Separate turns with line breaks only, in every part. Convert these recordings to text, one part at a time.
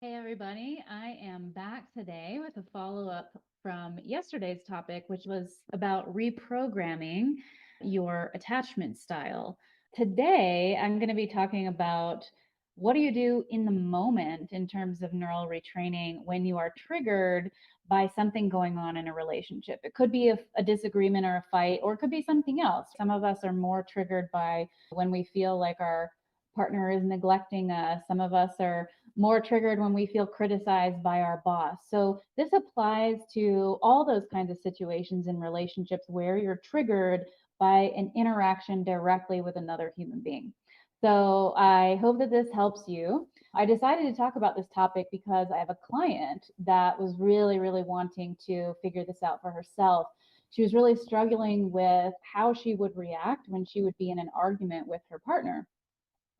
Hey everybody, I am back today with a follow-up from yesterday's topic, which was about reprogramming your attachment style. Today, I'm going to be talking about what do you do in the moment in terms of neural retraining when you are triggered by something going on in a relationship. It could be a disagreement or a fight, or it could be something else. Some of us are more triggered by when we feel like our partner is neglecting us. Some of us are more triggered when we feel criticized by our boss. So this applies to all those kinds of situations in relationships where you're triggered by an interaction directly with another human being. So I hope that this helps you. I decided to talk about this topic because I have a client that was really wanting to figure this out for herself. She was really struggling with how she would react when she would be in an argument with her partner.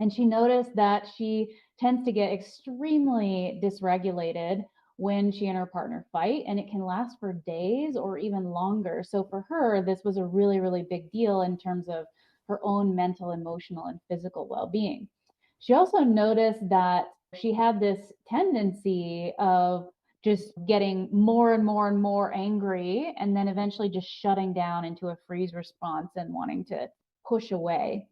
And she noticed that she tends to get extremely dysregulated when she and her partner fight, and it can last for days or even longer. So for her, this was a really big deal in terms of her own mental, emotional, and physical well being. She also noticed that she had this tendency of just getting more and more angry and then eventually just shutting down into a freeze response and wanting to push away.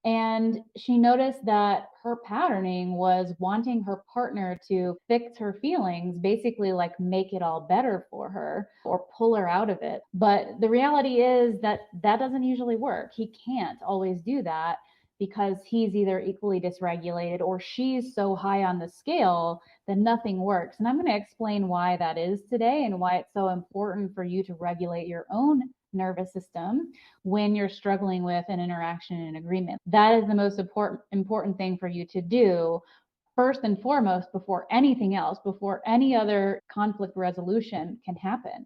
And she noticed that her patterning was wanting her partner to fix her feelings, basically like make it all better for her or pull her out of it. But the reality is that that doesn't usually work. He can't always do that because he's either equally dysregulated or she's so high on the scale that nothing works. And I'm going to explain why that is today and why it's so important for you to regulate your own nervous system when you're struggling with an interaction and agreement. That is the most important thing for you to do first and foremost before anything else, before any other conflict resolution can happen.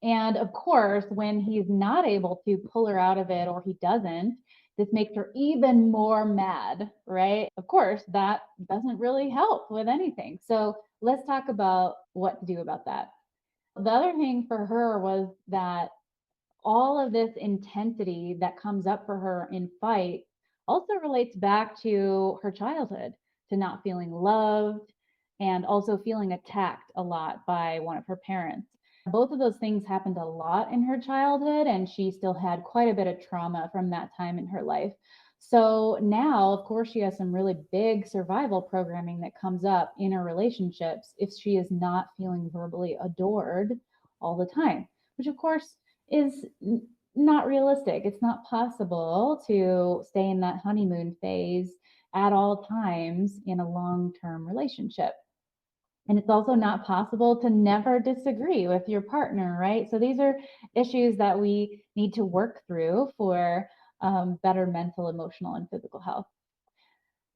And of course, when he's not able to pull her out of it or he doesn't, this makes her even more mad, right? Of course, that doesn't really help with anything. So let's talk about what to do about that. The other thing for her was that all of this intensity that comes up for her in fight also relates back to her childhood, to not feeling loved and also feeling attacked a lot by one of her parents. Both of those things happened a lot in her childhood, and she still had quite a bit of trauma from that time in her life. So now, of course, she has some really big survival programming that comes up in her relationships if she is not feeling verbally adored all the time, which, of course, is not realistic. It's not possible to stay in that honeymoon phase at all times in a long term relationship. And it's also not possible to never disagree with your partner, right? So these are issues that we need to work through for better mental, emotional, and physical health.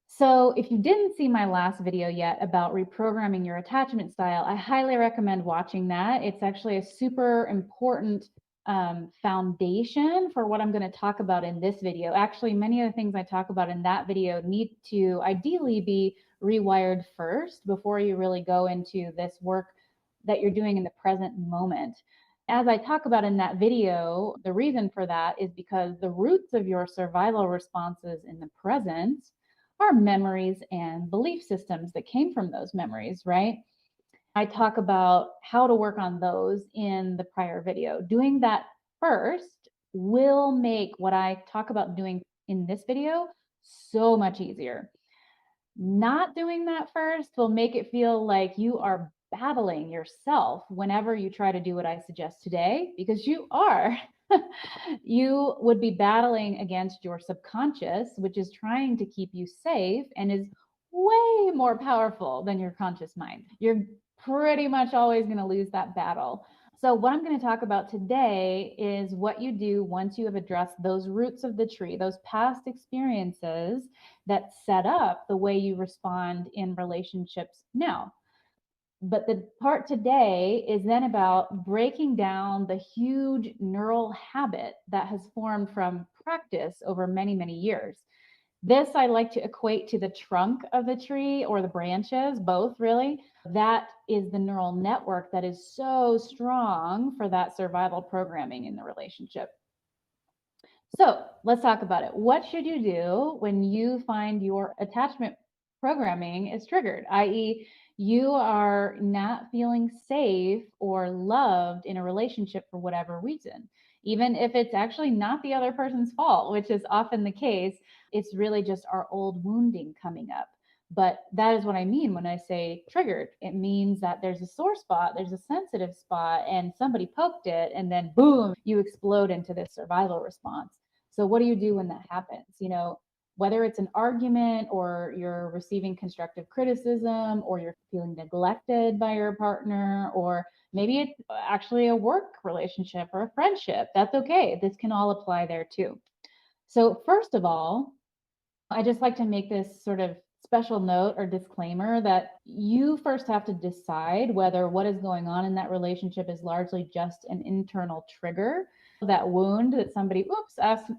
So, if you didn't see my last video yet about reprogramming your attachment style, I highly recommend watching that. It's actually a super important foundation for what I'm going to talk about in this video. Actually, many of the things I talk about in that video need to ideally be rewired first before you really go into this work that you're doing in the present moment. As I talk about in that video, the reason for that is because the roots of your survival responses in the present are memories and belief systems that came from those memories, right? I talk about how to work on those in the prior video. Doing that first will make what I talk about doing in this video so much easier. Not doing that first will make it feel like you are battling yourself whenever you try to do what I suggest today, because you are. You would be battling against your subconscious, which is trying to keep you safe and is way more powerful than your conscious mind. You're pretty much always going to lose that battle. So, what I'm going to talk about today is what you do once you have addressed those roots of the tree, those past experiences that set up the way you respond in relationships now. But the part today is then about breaking down the huge neural habit that has formed from practice over many years. This I like to equate to the trunk of the tree or the branches, both really. That is the neural network that is so strong for that survival programming in the relationship. So let's talk about it. What should you do when you find your attachment programming is triggered, i.e., you are not feeling safe or loved in a relationship for whatever reason. Even if it's actually not the other person's fault, which is often the case, it's really just our old wounding coming up. But that is what I mean when I say triggered. It means that there's a sore spot, there's a sensitive spot, and somebody poked it, and then boom, you explode into this survival response. So, what do you do when that happens? Whether it's an argument or you're receiving constructive criticism or you're feeling neglected by your partner, or maybe it's actually a work relationship or a friendship, that's okay. This can all apply there too. So, first of all, I just like to make this sort of special note or disclaimer that you first have to decide whether what is going on in that relationship is largely just an internal trigger, that wound that somebody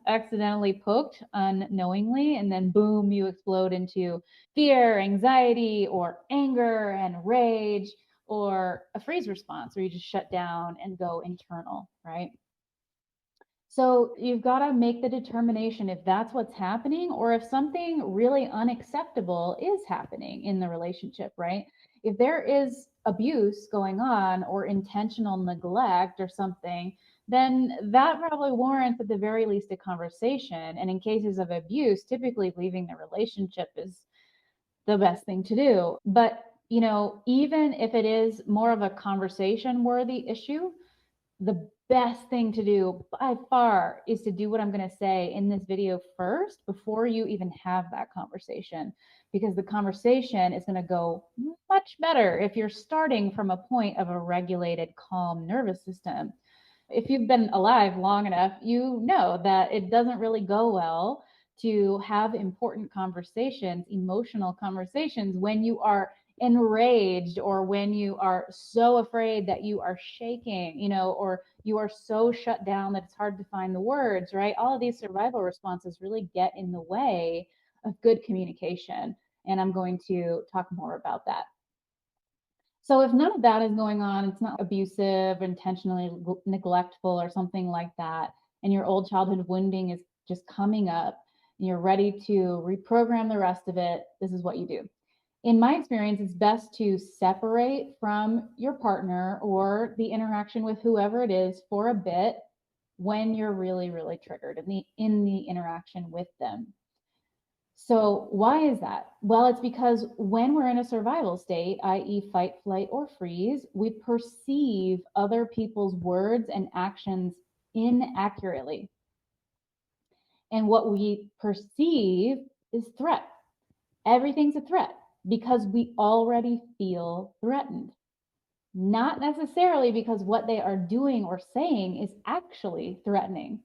accidentally poked unknowingly, and then boom, you explode into fear, anxiety, or anger and rage, or a freeze response where you just shut down and go internal, right? So you've got to make the determination if that's what's happening or if something really unacceptable is happening in the relationship, right? If there is abuse going on or intentional neglect or something, then that probably warrants at the very least a conversation. And in cases of abuse, typically leaving the relationship is the best thing to do. But, even if it is more of a conversation worthy issue, the best thing to do by far is to do what I'm going to say in this video first before you even have that conversation, because the conversation is going to go much better if you're starting from a point of a regulated, calm nervous system. If you've been alive long enough, you know that it doesn't really go well to have important conversations, emotional conversations, when you are enraged or when you are so afraid that you are shaking, or you are so shut down that it's hard to find the words, right? All of these survival responses really get in the way of good communication. And I'm going to talk more about that. So if none of that is going on, it's not abusive, intentionally neglectful, or something like that, and your old childhood wounding is just coming up and you're ready to reprogram the rest of it, this is what you do. In my experience, it's best to separate from your partner or the interaction with whoever it is for a bit when you're really, really triggered in the interaction with them. So why is that? Well, it's because when we're in a survival state, i.e. fight, flight, or freeze, we perceive other people's words and actions inaccurately. And what we perceive is threat. Everything's a threat because we already feel threatened. Not necessarily because what they are doing or saying is actually threatening.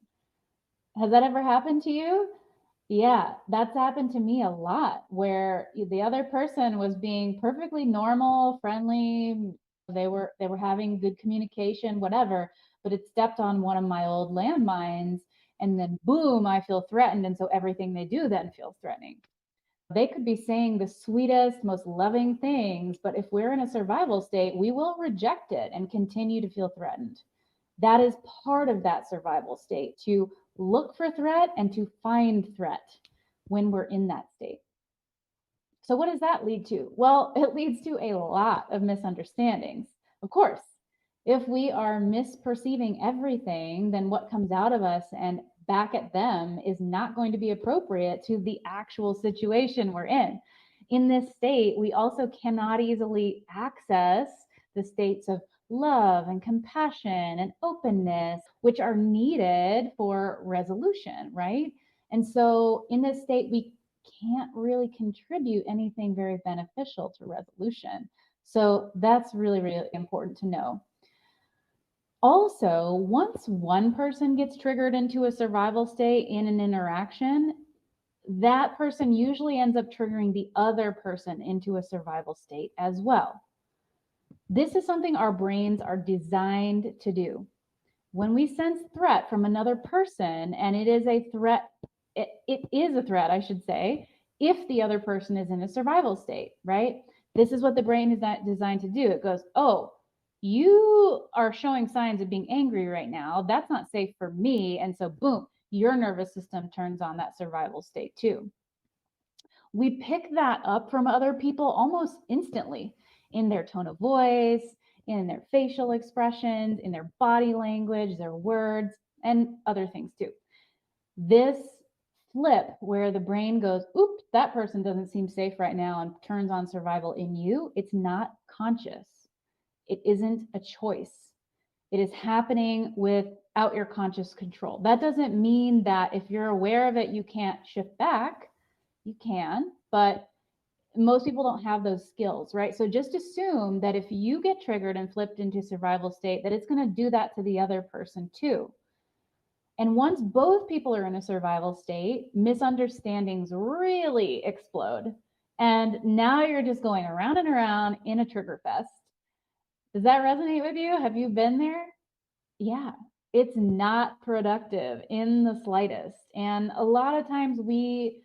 Has that ever happened to you? Yeah, that's happened to me a lot, where the other person was being perfectly normal, friendly, they were having good communication, whatever, but it stepped on one of my old landmines, and then boom, I feel threatened, and so everything they do then feels threatening. They could be saying the sweetest, most loving things, but if we're in a survival state, we will reject it and continue to feel threatened. That is part of that survival state, to look for threat and to find threat when we're in that state. So what does that lead to? Well, it leads to a lot of misunderstandings. Of course, if we are misperceiving everything, then what comes out of us and back at them is not going to be appropriate to the actual situation we're in. In this state, we also cannot easily access the states of love and compassion and openness, which are needed for resolution, right? And so in this state, we can't really contribute anything very beneficial to resolution. So that's really, really important to know. Also, once one person gets triggered into a survival state in an interaction, that person usually ends up triggering the other person into a survival state as well. This is something our brains are designed to do. When we sense threat from another person, and it is a threat, it is a threat, I should say, if the other person is in a survival state, right? This is what the brain is designed to do. It goes, oh, you are showing signs of being angry right now. That's not safe for me. And so boom, your nervous system turns on that survival state too. we pick that up from other people almost instantly in their tone of voice, in their facial expressions, in their body language, their words, and other things too. This flip where the brain goes, oop, that person doesn't seem safe right now, and turns on survival in you, it's not conscious. It isn't a choice. It is happening without your conscious control. That doesn't mean that if you're aware of it, you can't shift back. You can, but most people don't have those skills, right? So just assume that if you get triggered and flipped into survival state, that it's going to do that to the other person too. And once both people are in a survival state, misunderstandings really explode. And now you're just going around and around in a trigger fest. Does that resonate with you? Have you been there? Yeah, it's not productive in the slightest. And a lot of times we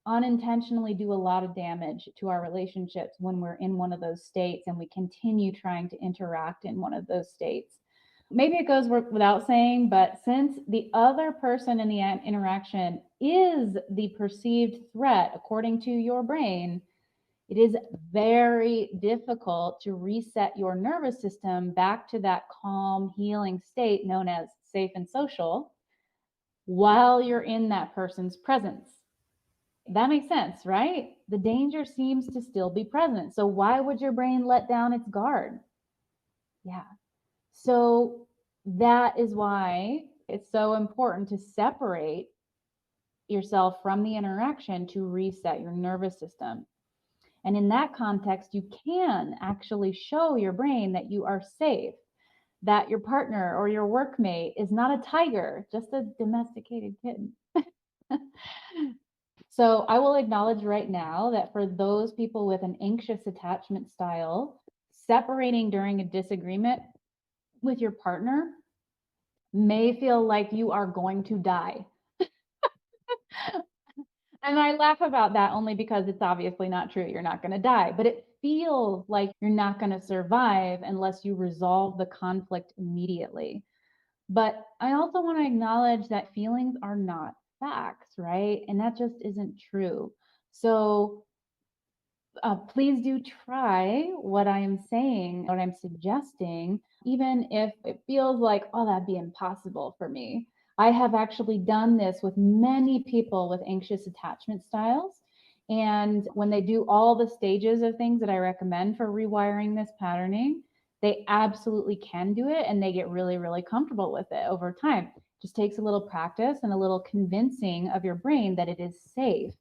unintentionally do a lot of damage to our relationships when we're in one of those states and we continue trying to interact in one of those states. Maybe it goes without saying, but since the other person in the interaction is the perceived threat, according to your brain, it is very difficult to reset your nervous system back to that calm, healing state known as safe and social while you're in that person's presence. That makes sense, right? The danger seems to still be present. So why would your brain let down its guard? Yeah. So that is why it's so important to separate yourself from the interaction to reset your nervous system. And in that context, you can actually show your brain that you are safe, that your partner or your workmate is not a tiger, just a domesticated kitten. So I will acknowledge right now that for those people with an anxious attachment style, separating during a disagreement with your partner may feel like you are going to die. And I laugh about that only because it's obviously not true. You're not going to die, but it feels like you're not going to survive unless you resolve the conflict immediately. But I also want to acknowledge that feelings are not facts, right? And that just isn't true. So please do try what I am saying, what I'm suggesting, even if it feels like, oh, that'd be impossible for me. I have actually done this with many people with anxious attachment styles. And when they do all the stages of things that I recommend for rewiring this patterning, they absolutely can do it and they get really, really comfortable with it over time. It just takes a little practice and a little convincing of your brain that it is safe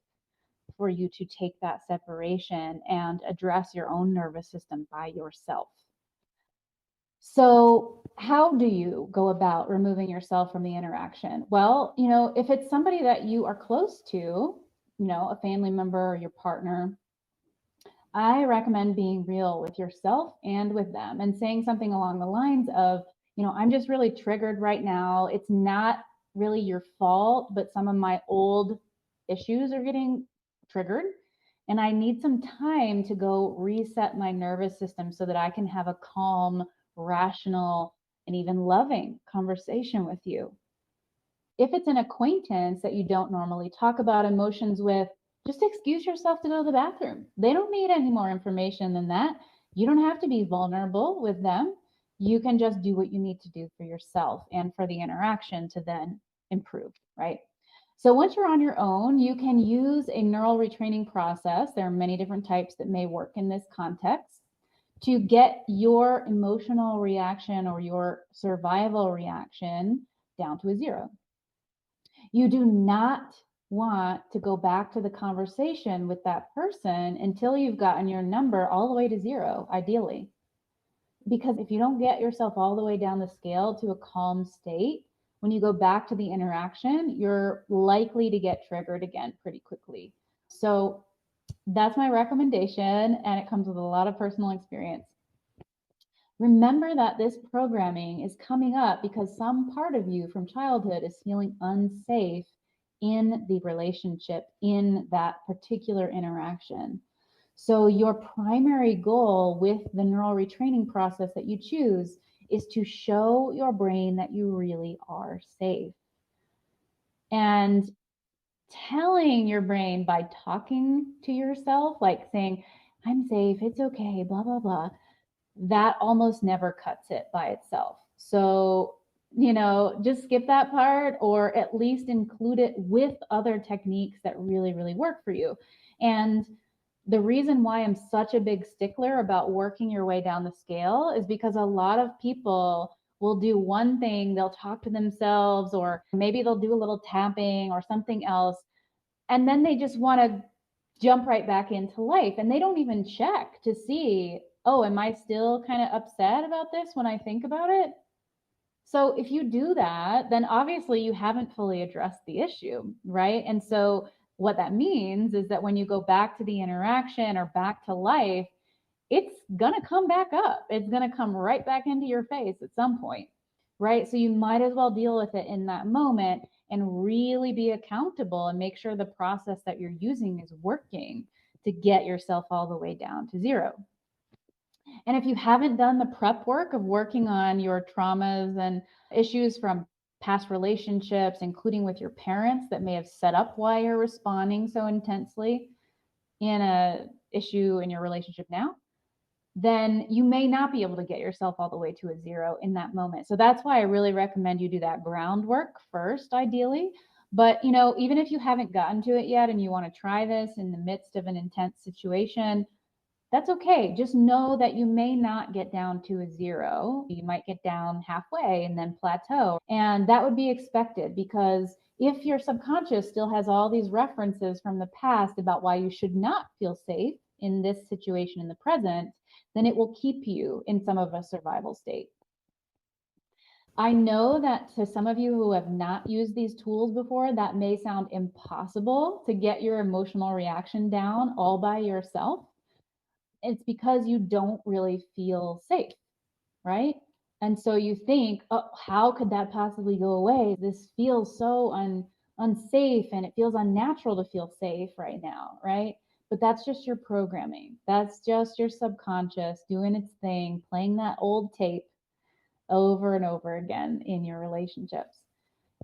for you to take that separation and address your own nervous system by yourself. So, how do you go about removing yourself from the interaction? Well, if it's somebody that you are close to, a family member or your partner, I recommend being real with yourself and with them and saying something along the lines of, I'm just really triggered right now. It's not really your fault, but some of my old issues are getting triggered. And I need some time to go reset my nervous system so that I can have a calm, rational, and even loving conversation with you. If it's an acquaintance that you don't normally talk about emotions with, just excuse yourself to go to the bathroom. They don't need any more information than that. You don't have to be vulnerable with them. You can just do what you need to do for yourself and for the interaction to then improve, right? So once you're on your own, you can use a neural retraining process. There are many different types that may work in this context to get your emotional reaction or your survival reaction down to a 0. You do not want to go back to the conversation with that person until you've gotten your number all the way to 0, ideally. Because if you don't get yourself all the way down the scale to a calm state, when you go back to the interaction, you're likely to get triggered again pretty quickly. So that's my recommendation, and it comes with a lot of personal experience. Remember that this programming is coming up because some part of you from childhood is feeling unsafe in the relationship, in that particular interaction. So your primary goal with the neural retraining process that you choose is to show your brain that you really are safe. And telling your brain by talking to yourself, like saying, I'm safe, it's okay, blah, blah, blah, that almost never cuts it by itself. So, just skip that part or at least include it with other techniques that really, really work for you. And the reason why I'm such a big stickler about working your way down the scale is because a lot of people will do one thing, they'll talk to themselves, or maybe they'll do a little tapping or something else, and then they just want to jump right back into life. And they don't even check to see, oh, am I still kind of upset about this when I think about it? So if you do that, then obviously you haven't fully addressed the issue, right? And so what that means is that when you go back to the interaction or back to life, it's going to come back up. It's going to come right back into your face at some point, right? So you might as well deal with it in that moment and really be accountable and make sure the process that you're using is working to get yourself all the way down to zero. And if you haven't done the prep work of working on your traumas and issues from past relationships, including with your parents that may have set up why you're responding so intensely in a issue in your relationship now, then you may not be able to get yourself all the way to a zero in that moment. So that's why I really recommend you do that groundwork first, ideally. But, even if you haven't gotten to it yet and you want to try this in the midst of an intense situation, that's okay. Just know that you may not get down to a zero. You might get down halfway and then plateau. And that would be expected because if your subconscious still has all these references from the past about why you should not feel safe in this situation in the present, then it will keep you in some of a survival state. I know that to some of you who have not used these tools before, that may sound impossible to get your emotional reaction down all by yourself. It's because you don't really feel safe, right? And so you think, oh, how could that possibly go away? This feels so unsafe and it feels unnatural to feel safe right now, right? But that's just your programming. That's just your subconscious doing its thing, playing that old tape over and over again in your relationships.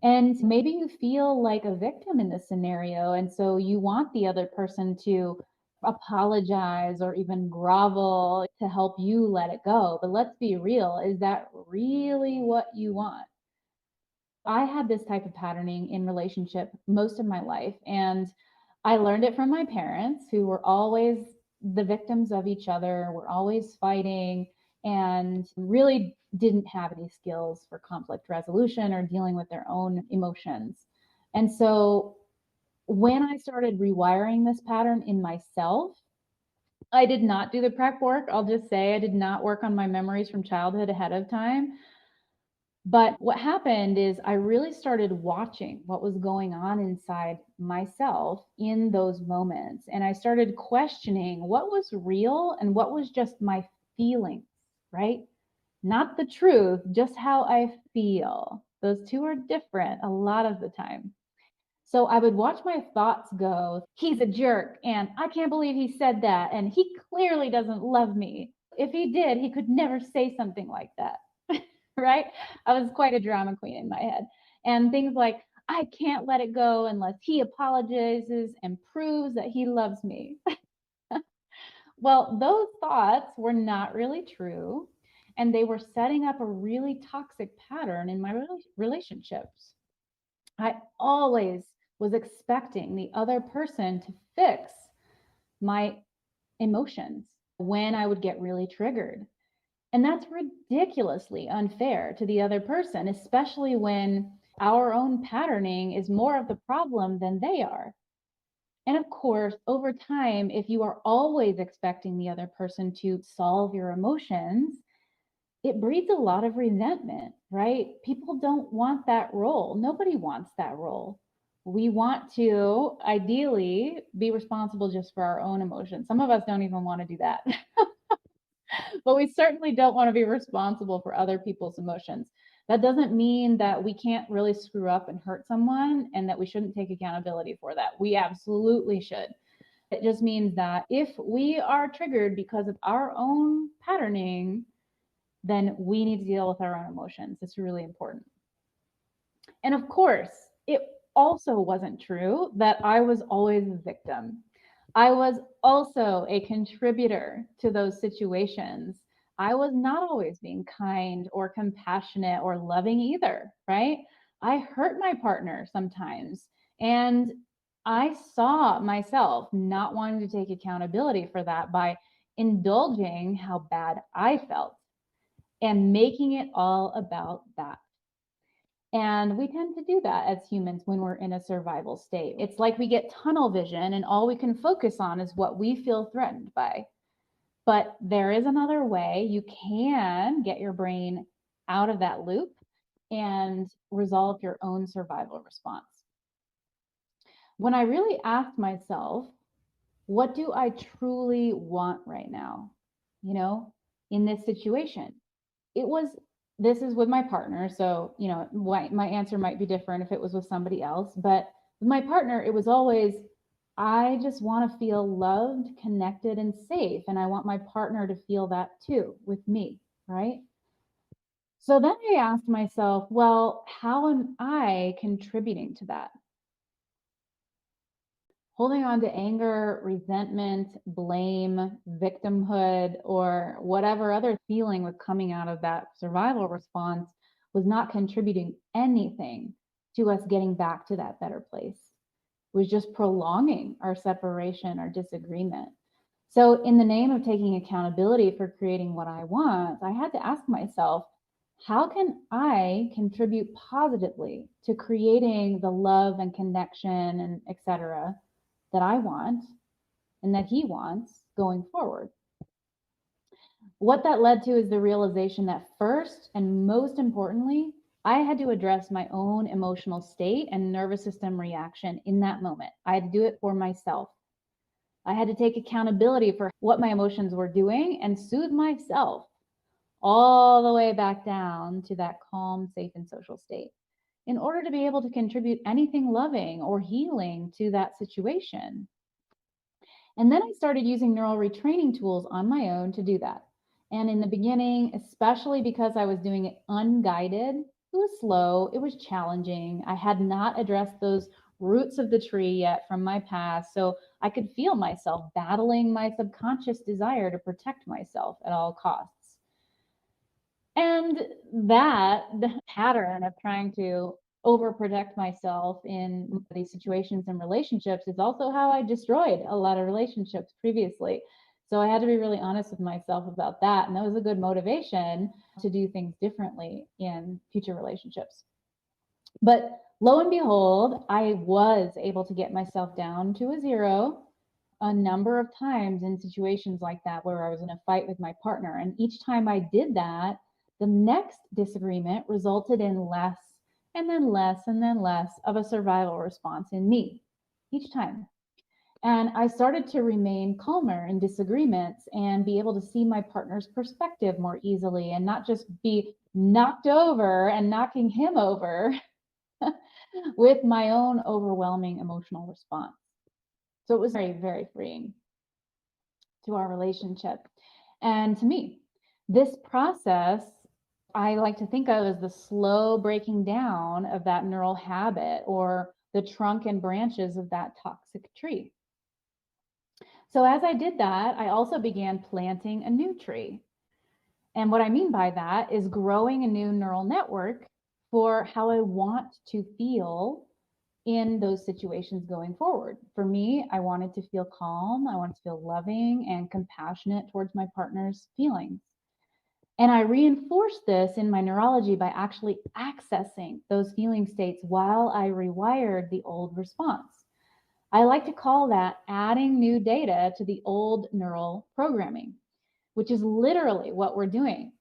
And maybe you feel like a victim in this scenario. And so you want the other person to apologize or even grovel to help you let it go. But let's be real, is that really what you want? I had this type of patterning in relationship most of my life. And I learned it from my parents, who were always the victims of each other, were always fighting, and really didn't have any skills for conflict resolution or dealing with their own emotions. And so when I started rewiring this pattern in myself, I did not do the prep work. I'll just say I did not work on my memories from childhood ahead of time. But what happened is I really started watching what was going on inside myself in those moments. And I started questioning what was real and what was just my feelings, right? Not the truth, just how I feel. Those two are different a lot of the time. So I would watch my thoughts go, he's a jerk, and I can't believe he said that, and he clearly doesn't love me. If he did, he could never say something like that. Right? I was quite a drama queen in my head. And things like, I can't let it go unless he apologizes and proves that he loves me. Well, those thoughts were not really true. And they were setting up a really toxic pattern in my relationships. I always was expecting the other person to fix my emotions when I would get really triggered. And that's ridiculously unfair to the other person, especially when our own patterning is more of the problem than they are. And of course, over time, if you are always expecting the other person to solve your emotions, it breeds a lot of resentment, right? People don't want that role. Nobody wants that role. We want to ideally be responsible just for our own emotions. Some of us don't even want to do that. But we certainly don't want to be responsible for other people's emotions. That doesn't mean that we can't really screw up and hurt someone and that we shouldn't take accountability for that. We absolutely should. It just means that if we are triggered because of our own patterning, then we need to deal with our own emotions. It's really important. And of course, it also wasn't true that I was always a victim. I was also a contributor to those situations. I was not always being kind or compassionate or loving either, right? I hurt my partner sometimes. And I saw myself not wanting to take accountability for that by indulging how bad I felt and making it all about that. And we tend to do that as humans when we're in a survival state. It's like we get tunnel vision and all we can focus on is what we feel threatened by. But there is another way you can get your brain out of that loop and resolve your own survival response. When I really asked myself, what do I truly want right now? You know, in this situation, it was, this is with my partner. So, my answer might be different if it was with somebody else. But with my partner, it was always, I just want to feel loved, connected, and safe. And I want my partner to feel that too with me. Right. So then I asked myself, well, how am I contributing to that? Holding on to anger, resentment, blame, victimhood, or whatever other feeling was coming out of that survival response was not contributing anything to us getting back to that better place. It was just prolonging our separation, our disagreement. So, in the name of taking accountability for creating what I want, I had to ask myself, how can I contribute positively to creating the love and connection and etc that I want and that he wants going forward? What that led to is the realization that first and most importantly, I had to address my own emotional state and nervous system reaction in that moment. I had to do it for myself. I had to take accountability for what my emotions were doing and soothe myself all the way back down to that calm, safe, and social state in order to be able to contribute anything loving or healing to that situation. And then I started using neural retraining tools on my own to do that. And in the beginning, especially because I was doing it unguided, it was slow, it was challenging. I had not addressed those roots of the tree yet from my past. So I could feel myself battling my subconscious desire to protect myself at all costs. And that pattern of trying to overprotect myself in these situations and relationships is also how I destroyed a lot of relationships previously. So I had to be really honest with myself about that. And that was a good motivation to do things differently in future relationships. But lo and behold, I was able to get myself down to a zero a number of times in situations like that where I was in a fight with my partner. And each time I did that, the next disagreement resulted in less and then less and then less of a survival response in me each time. And I started to remain calmer in disagreements and be able to see my partner's perspective more easily and not just be knocked over and knocking him over with my own overwhelming emotional response. So it was very, very freeing to our relationship and to me. This process, I like to think of as the slow breaking down of that neural habit or the trunk and branches of that toxic tree. So as I did that, I also began planting a new tree. And what I mean by that is growing a new neural network for how I want to feel in those situations going forward. For me, I wanted to feel calm, I wanted to feel loving and compassionate towards my partner's feelings. And I reinforced this in my neurology by actually accessing those feeling states while I rewired the old response. I like to call that adding new data to the old neural programming, which is literally what we're doing.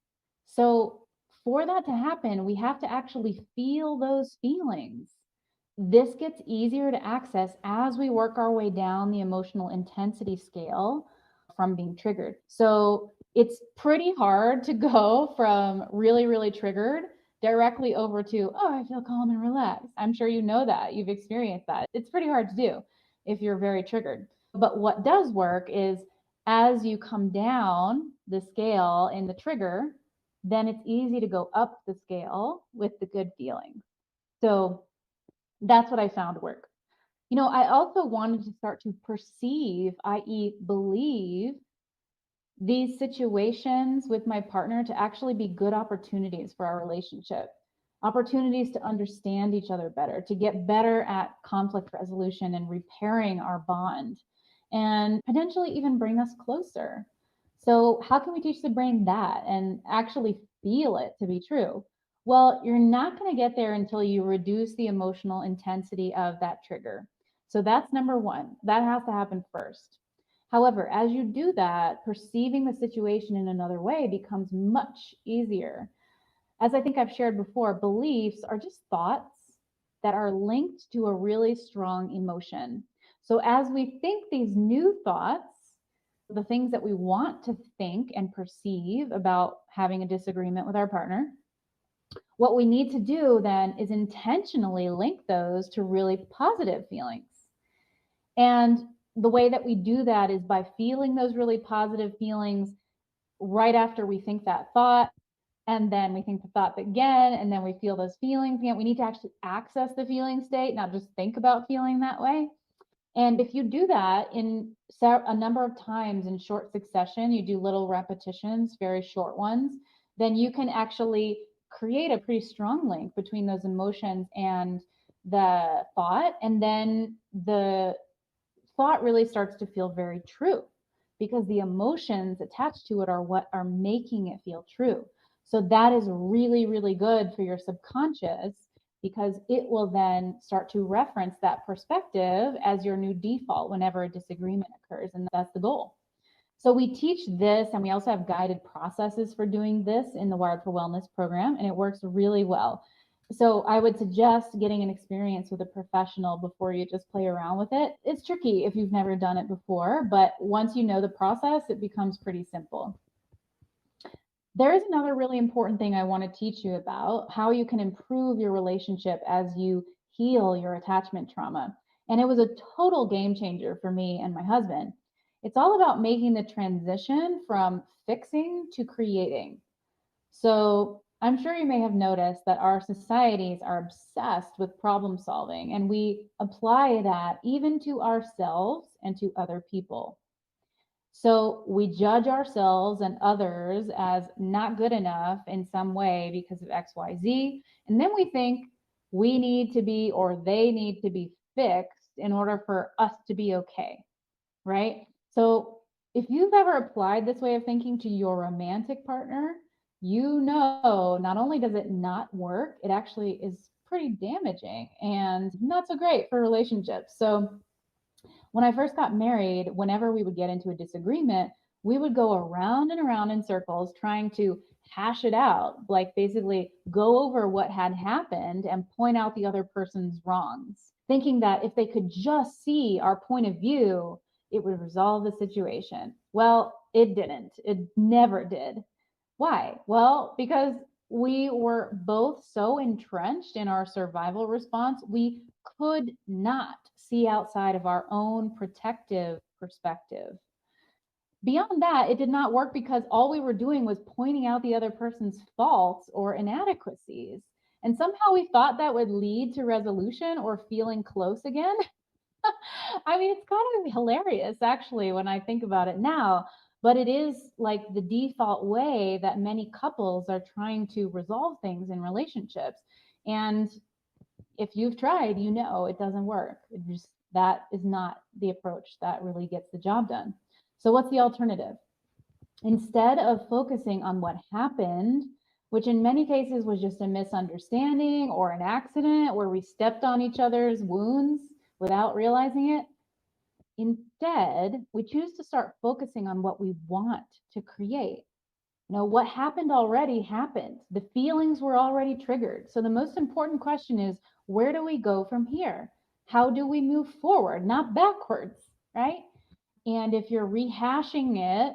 So, for that to happen, we have to actually feel those feelings. This gets easier to access as we work our way down the emotional intensity scale from being triggered. So it's pretty hard to go from really, really triggered directly over to, oh, I feel calm and relaxed. I'm sure you know that. You've experienced that. It's pretty hard to do if you're very triggered. But what does work is as you come down the scale in the trigger, then it's easy to go up the scale with the good feelings. So That's what I found work. I also wanted to start to perceive, i.e., believe these situations with my partner to actually be good opportunities for our relationship, opportunities to understand each other better, to get better at conflict resolution and repairing our bond, and potentially even bring us closer. So, how can we teach the brain that and actually feel it to be true? Well, you're not going to get there until you reduce the emotional intensity of that trigger. So, that's number one. That has to happen first. However, as you do that, perceiving the situation in another way becomes much easier. As I think I've shared before, beliefs are just thoughts that are linked to a really strong emotion. So as we think these new thoughts, the things that we want to think and perceive about having a disagreement with our partner, what we need to do then is intentionally link those to really positive feelings. And the way that we do that is by feeling those really positive feelings right after we think that thought. And then we think the thought again, and then we feel those feelings again. We need to actually access the feeling state, not just think about feeling that way. And if you do that in a number of times in short succession, you do little repetitions, very short ones, then you can actually create a pretty strong link between those emotions and the thought. And then the thought really starts to feel very true because the emotions attached to it are what are making it feel true. So that is really, really good for your subconscious because it will then start to reference that perspective as your new default whenever a disagreement occurs. And that's the goal. So we teach this, and we also have guided processes for doing this in the Wired for Wellness program, and it works really well. So I would suggest getting an experience with a professional before you just play around with it. It's tricky if you've never done it before, but once you know the process, it becomes pretty simple. There is another really important thing I want to teach you about how you can improve your relationship as you heal your attachment trauma. And it was a total game changer for me and my husband. It's all about making the transition from fixing to creating. So I'm sure you may have noticed that our societies are obsessed with problem solving, and we apply that even to ourselves and to other people. So we judge ourselves and others as not good enough in some way because of XYZ. And then we think we need to be or they need to be fixed in order for us to be okay, right? So if you've ever applied this way of thinking to your romantic partner, you know not only does it not work, it actually is pretty damaging and not so great for relationships. So when I first got married, whenever we would get into a disagreement, we would go around and around in circles trying to hash it out, like basically go over what had happened and point out the other person's wrongs, thinking that if they could just see our point of view, it would resolve the situation. Well, it didn't. It never did. Why? Well, because we were both so entrenched in our survival response, we could not see outside of our own protective perspective. Beyond that, it did not work because all we were doing was pointing out the other person's faults or inadequacies. And somehow we thought that would lead to resolution or feeling close again. I mean, it's kind of hilarious actually when I think about it now, but it is like the default way that many couples are trying to resolve things in relationships. And if you've tried, you know it doesn't work. It just that is not the approach that really gets the job done. So what's the alternative? Instead of focusing on what happened, which in many cases was just a misunderstanding or an accident where we stepped on each other's wounds without realizing it, instead, we choose to start focusing on what we want to create. What happened already happened. The feelings were already triggered. So the most important question is, where do we go from here? How do we move forward, not backwards, right? And if you're rehashing it,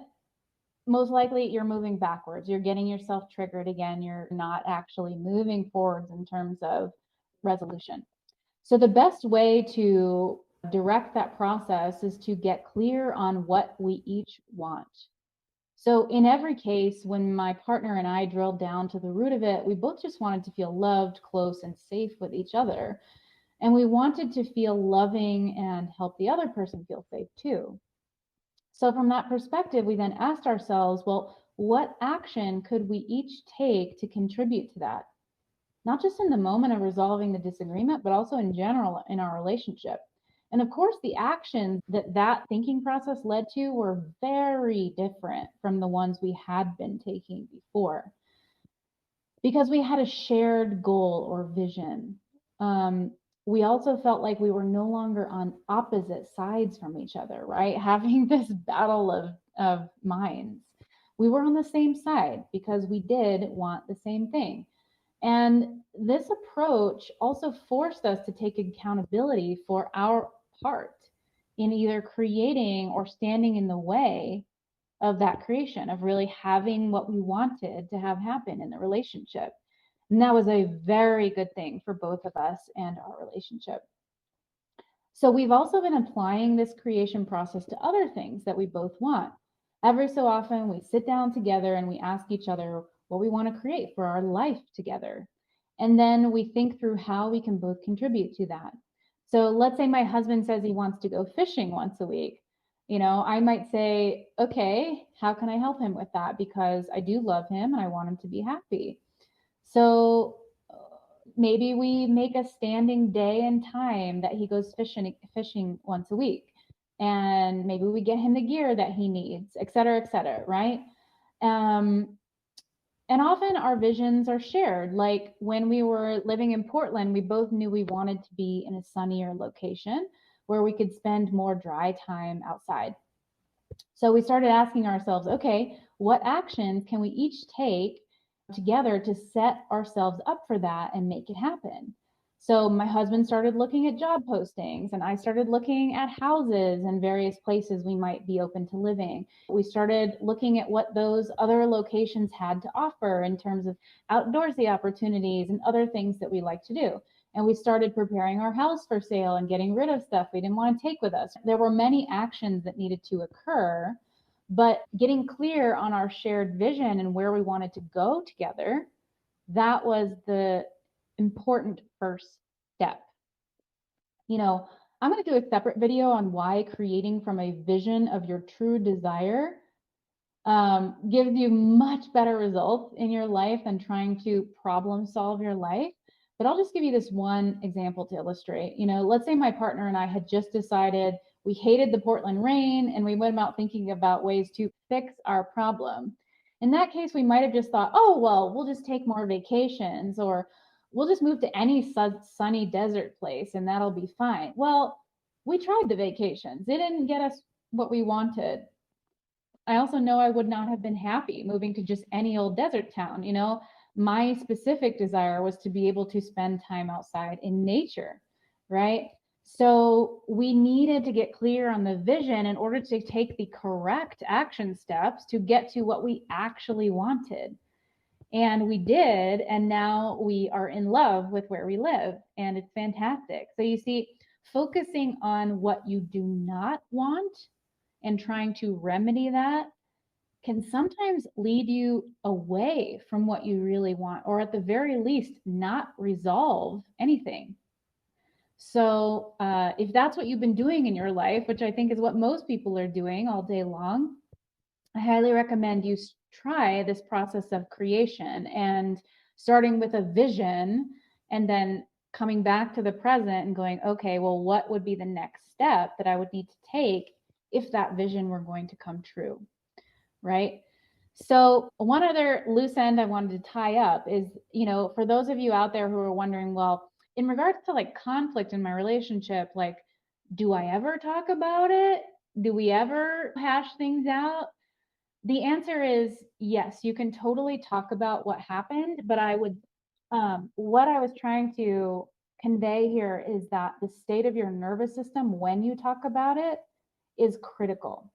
most likely you're moving backwards. You're getting yourself triggered again. You're not actually moving forwards in terms of resolution. So the best way to direct that process is to get clear on what we each want. So in every case, when my partner and I drilled down to the root of it, we both just wanted to feel loved, close, and safe with each other. And we wanted to feel loving and help the other person feel safe too. So, from that perspective, we then asked ourselves, well, what action could we each take to contribute to that? Not just in the moment of resolving the disagreement, but also in general in our relationship. And of course, the actions that that thinking process led to were very different from the ones we had been taking before because we had a shared goal or vision. Um, we also felt like we were no longer on opposite sides from each other, right? Having this battle of minds. We were on the same side because we did want the same thing. And this approach also forced us to take accountability for our part in either creating or standing in the way of that creation, of really having what we wanted to have happen in the relationship. And that was a very good thing for both of us and our relationship. So we've also been applying this creation process to other things that we both want. Every so often, we sit down together and we ask each other what we want to create for our life together. And then we think through how we can both contribute to that. So let's say my husband says he wants to go fishing once a week. I might say, okay, how can I help him with that? Because I do love him and I want him to be happy. So maybe we make a standing day and time that he goes fishing once a week. And maybe we get him the gear that he needs, et cetera, right? Um, and often our visions are shared. Like when we were living in Portland, we both knew we wanted to be in a sunnier location where we could spend more dry time outside. So we started asking ourselves, okay, what actions can we each take together to set ourselves up for that and make it happen? So my husband started looking at job postings and I started looking at houses and various places we might be open to living. We started looking at what those other locations had to offer in terms of outdoorsy opportunities and other things that we like to do. And we started preparing our house for sale and getting rid of stuff we didn't want to take with us. There were many actions that needed to occur, but getting clear on our shared vision and where we wanted to go together, that was the important first step. I'm going to do a separate video on why creating from a vision of your true desire gives you much better results in your life than trying to problem solve your life. But I'll just give you this one example to illustrate. Let's say my partner and I had just decided we hated the Portland rain and we went out thinking about ways to fix our problem. In that case, we might have just thought, oh, well, we'll just take more vacations or we'll just move to any sunny desert place and that'll be fine. Well, we tried the vacations. It didn't get us what we wanted. I also know I would not have been happy moving to just any old desert town. My specific desire was to be able to spend time outside in nature, right? So we needed to get clear on the vision in order to take the correct action steps to get to what we actually wanted. And we did, and now we are in love with where we live, and it's fantastic. So you see, focusing on what you do not want and trying to remedy that can sometimes lead you away from what you really want, or at the very least, not resolve anything. So, if that's what you've been doing in your life, which I think is what most people are doing all day long, I highly recommend you try this process of creation and starting with a vision and then coming back to the present and going, okay, well, what would be the next step that I would need to take if that vision were going to come true, right? So one other loose end I wanted to tie up is, for those of you out there who are wondering, well, in regards to like conflict in my relationship, like, do I ever talk about it? Do we ever hash things out? The answer is yes, you can totally talk about what happened, but what I was trying to convey here is that the state of your nervous system when you talk about it is critical.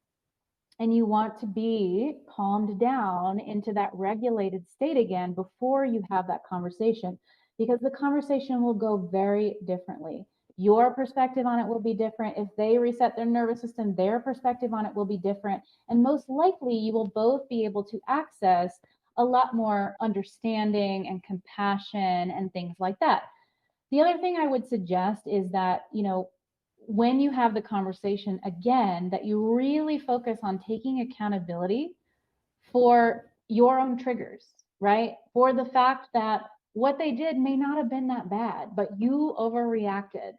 And you want to be calmed down into that regulated state again before you have that conversation, because the conversation will go very differently. Your perspective on it will be different. If they reset their nervous system, their perspective on it will be different. And most likely, you will both be able to access a lot more understanding and compassion and things like that. The other thing I would suggest is that, when you have the conversation again, that you really focus on taking accountability for your own triggers, right? For the fact that what they did may not have been that bad, but you overreacted.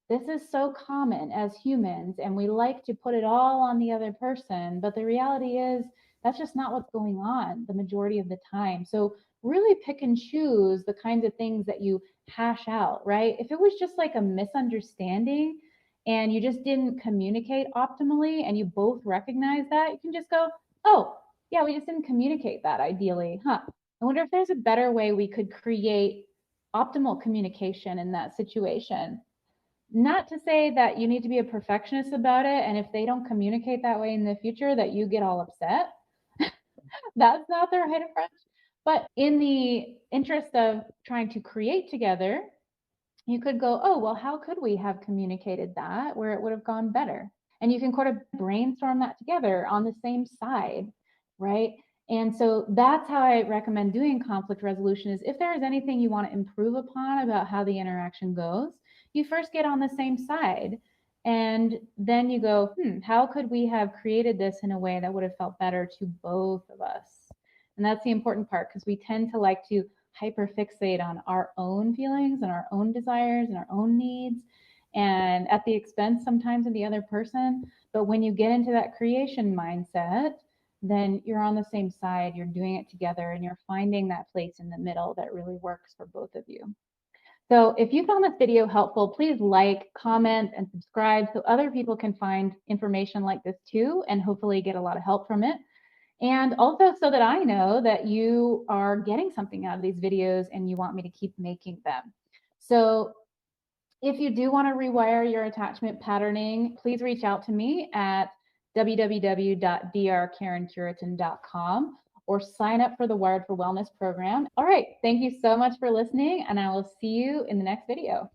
This is so common as humans, and we like to put it all on the other person. But the reality is, that's just not what's going on the majority of the time. So, really pick and choose the kinds of things that you hash out, right? If it was just like a misunderstanding and you just didn't communicate optimally and you both recognize that, you can just go, oh, yeah, we just didn't communicate that ideally. Huh. I wonder if there's a better way we could create optimal communication in that situation. Not to say that you need to be a perfectionist about it, and if they don't communicate that way in the future, that you get all upset. That's not the right approach. But in the interest of trying to create together, you could go, oh, well, how could we have communicated that where it would have gone better? And you can sort of brainstorm that together on the same side, right? And so that's how I recommend doing conflict resolution is if there is anything you want to improve upon about how the interaction goes, you first get on the same side. And then you go, how could we have created this in a way that would have felt better to both of us? And that's the important part because we tend to like to hyperfixate on our own feelings and our own desires and our own needs and at the expense sometimes of the other person. But when you get into that creation mindset, then you're on the same side, you're doing it together, and you're finding that place in the middle that really works for both of you. So if you found this video helpful, please like, comment, and subscribe so other people can find information like this too, and hopefully get a lot of help from it. And also so that I know that you are getting something out of these videos and you want me to keep making them. So if you do want to rewire your attachment patterning, please reach out to me at www.drkarencuritan.com or sign up for the Wired for Wellness program. All right, thank you so much for listening, and I will see you in the next video.